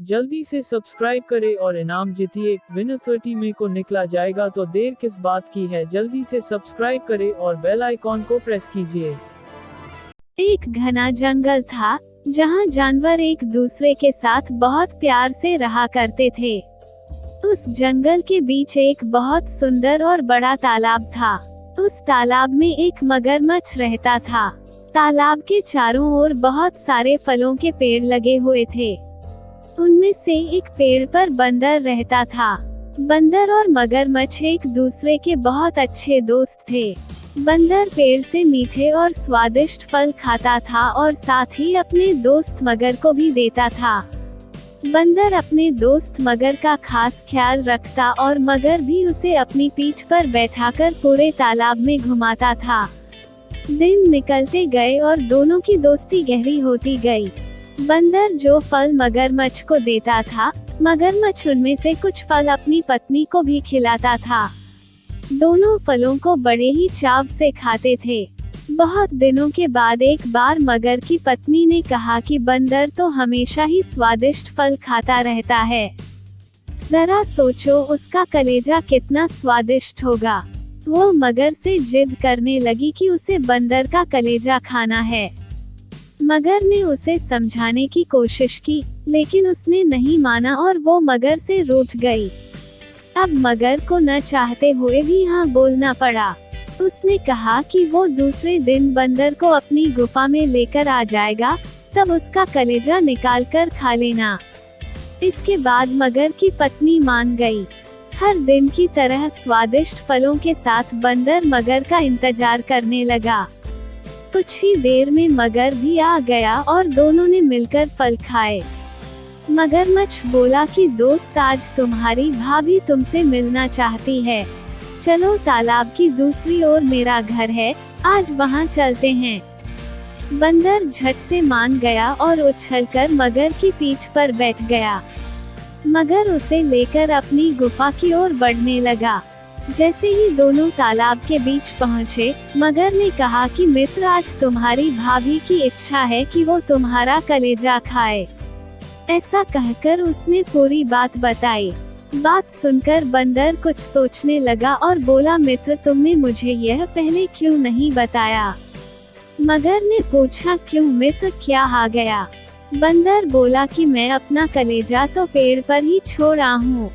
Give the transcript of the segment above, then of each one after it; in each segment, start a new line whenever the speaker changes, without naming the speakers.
जल्दी से सब्सक्राइब करें और इनाम जीतिए। विनर 30 मई को निकला जाएगा, तो देर किस बात की है, जल्दी से सब्सक्राइब करें और बेल आइकॉन को प्रेस कीजिए।
एक घना जंगल था जहां जानवर एक दूसरे के साथ बहुत प्यार से रहा करते थे। उस जंगल के बीच एक बहुत सुंदर और बड़ा तालाब था। उस तालाब में एक मगरमच्छ रहता था। तालाब के चारों ओर बहुत सारे फलों के पेड़ लगे हुए थे। उनमें से एक पेड़ पर बंदर रहता था। बंदर और मगरमच्छ एक दूसरे के बहुत अच्छे दोस्त थे। बंदर पेड़ से मीठे और स्वादिष्ट फल खाता था और साथ ही अपने दोस्त मगर को भी देता था। बंदर अपने दोस्त मगर का खास ख्याल रखता और मगर भी उसे अपनी पीठ पर बैठाकर पूरे तालाब में घुमाता था। दिन निकलते गए और दोनों की दोस्ती गहरी होती गई। बंदर जो फल मगरमच्छ को देता था, मगरमच्छ उनमें से कुछ फल अपनी पत्नी को भी खिलाता था। दोनों फलों को बड़े ही चाव से खाते थे। बहुत दिनों के बाद एक बार मगर की पत्नी ने कहा कि बंदर तो हमेशा ही स्वादिष्ट फल खाता रहता है। जरा सोचो उसका कलेजा कितना स्वादिष्ट होगा। वो मगर से जिद करने लगी कि उसे बंदर का कलेजा खाना है। मगर ने उसे समझाने की कोशिश की, लेकिन उसने नहीं माना और वो मगर से रूठ गई। अब मगर को न चाहते हुए भी हाँ बोलना पड़ा। उसने कहा कि वो दूसरे दिन बंदर को अपनी गुफा में लेकर आ जाएगा, तब उसका कलेजा निकालकर खा लेना। इसके बाद मगर की पत्नी मान गई। हर दिन की तरह स्वादिष्ट फलों के साथ बंदर मगर का इंतजार करने लगा। कुछ ही देर में मगर भी आ गया और दोनों ने मिलकर फल खाए। मगरमच्छ बोला कि दोस्त, आज तुम्हारी भाभी तुमसे मिलना चाहती है। चलो, तालाब की दूसरी ओर मेरा घर है, आज वहाँ चलते हैं। बंदर झट से मान गया और उछलकर मगर की पीठ पर बैठ गया। मगर उसे लेकर अपनी गुफा की ओर बढ़ने लगा। जैसे ही दोनों तालाब के बीच पहुँचे, मगर ने कहा कि मित्र, आज तुम्हारी भाभी की इच्छा है कि वो तुम्हारा कलेजा खाए। ऐसा कहकर उसने पूरी बात बताई। बात सुनकर बंदर कुछ सोचने लगा और बोला, मित्र, तुमने मुझे यह पहले क्यों नहीं बताया? मगर ने पूछा, क्यों मित्र, क्या आ गया? बंदर बोला कि मैं अपना कलेजा तो पेड़ पर ही छोड़ आया हूँ।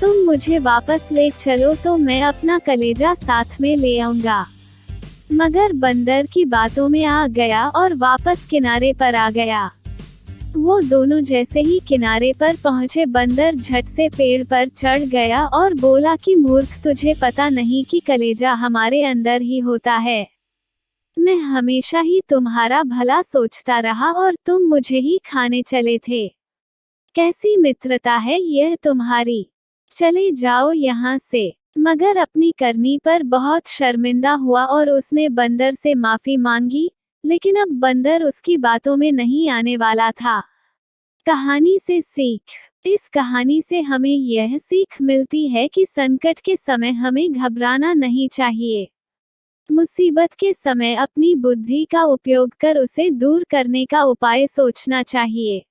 तुम मुझे वापस ले चलो तो मैं अपना कलेजा साथ में ले आऊंगा। मगर बंदर की बातों में आ गया और वापस किनारे पर आ गया। वो दोनों जैसे ही किनारे पर पहुँचे, बंदर झट से पेड़ पर चढ़ गया और बोला कि मूर्ख, तुझे पता नहीं कि कलेजा हमारे अंदर ही होता है। मैं हमेशा ही तुम्हारा भला सोचता रहा और तुम मुझे ही खाने चले थे। कैसी मित्रता है यह तुम्हारी, चले जाओ यहाँ से। मगर अपनी करनी पर बहुत शर्मिंदा हुआ और उसने बंदर से माफी मांगी, लेकिन अब बंदर उसकी बातों में नहीं आने वाला था। कहानी से सीख। इस कहानी से हमें यह सीख मिलती है कि संकट के समय हमें घबराना नहीं चाहिए। मुसीबत के समय अपनी बुद्धि का उपयोग कर उसे दूर करने का उपाय सोचना चाहिए।